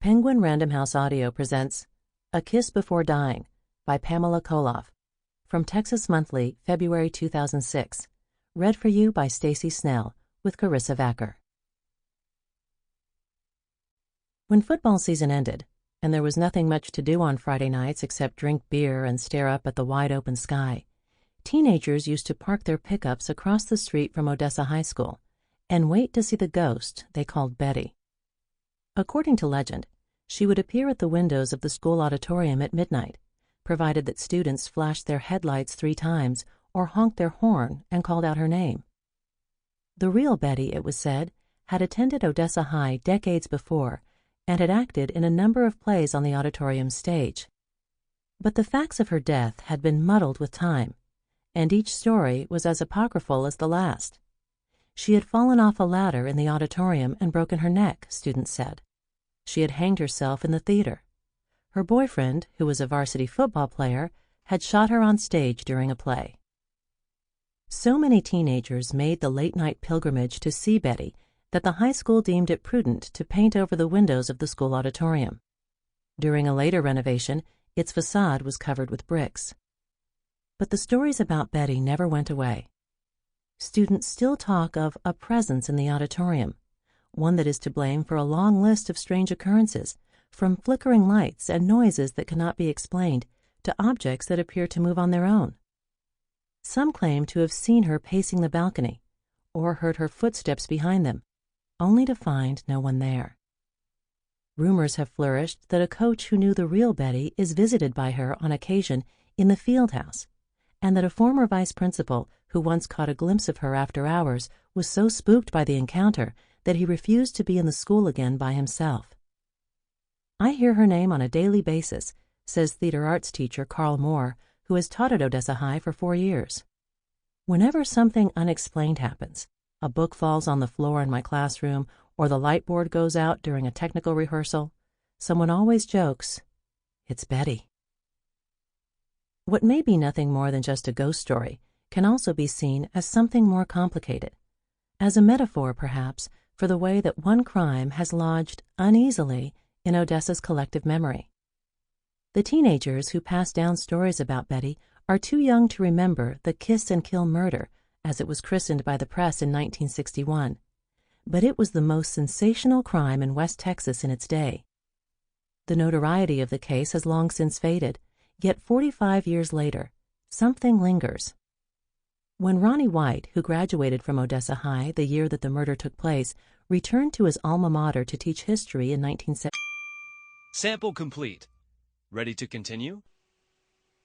Penguin Random House Audio presents A Kiss Before Dying by Pamela Colloff from Texas Monthly, February 2006. Read for you by Staci Snell with Karissa Vacker. When football season ended, and there was nothing much to do on Friday nights except drink beer and stare up at the wide-open sky, teenagers used to park their pickups across the street from Odessa High School and wait to see the ghost they called Betty. According to legend, she would appear at the windows of the school auditorium at midnight, provided that students flashed their headlights 3 times or honked their horn and called out her name. The real Betty, it was said, had attended Odessa High decades before and had acted in a number of plays on the auditorium stage. But the facts of her death had been muddled with time, and each story was as apocryphal as the last. She had fallen off a ladder in the auditorium and broken her neck, students said. She had hanged herself in the theater. Her boyfriend, who was a varsity football player, had shot her on stage during a play. So many teenagers made the late-night pilgrimage to see Betty that the high school deemed it prudent to paint over the windows of the school auditorium. During a later renovation, its facade was covered with bricks. But the stories about Betty never went away. Students still talk of a presence in the auditorium, one that is to blame for a long list of strange occurrences, from flickering lights and noises that cannot be explained to objects that appear to move on their own. Some claim to have seen her pacing the balcony or heard her footsteps behind them, only to find no one there. Rumors have flourished that a coach who knew the real Betty is visited by her on occasion in the field house, and that a former vice principal who once caught a glimpse of her after hours was so spooked by the encounter that he refused to be in the school again by himself. I hear her name on a daily basis, says theater arts teacher Carl Moore, who has taught at Odessa High for 4 years. Whenever something unexplained happens, a book falls on the floor in my classroom or the light board goes out during a technical rehearsal, someone always jokes, "It's Betty." What may be nothing more than just a ghost story can also be seen as something more complicated, as a metaphor, perhaps, for the way that one crime has lodged uneasily in Odessa's collective memory. The teenagers who pass down stories about Betty are too young to remember the kiss and kill murder, as it was christened by the press in 1961, but it was the most sensational crime in West Texas in its day. The notoriety of the case has long since faded, yet 45 years later, something lingers. When Ronnie White, who graduated from Odessa High the year that the murder took place, returned to his alma mater to teach history in 1970. Sample complete. Ready to continue?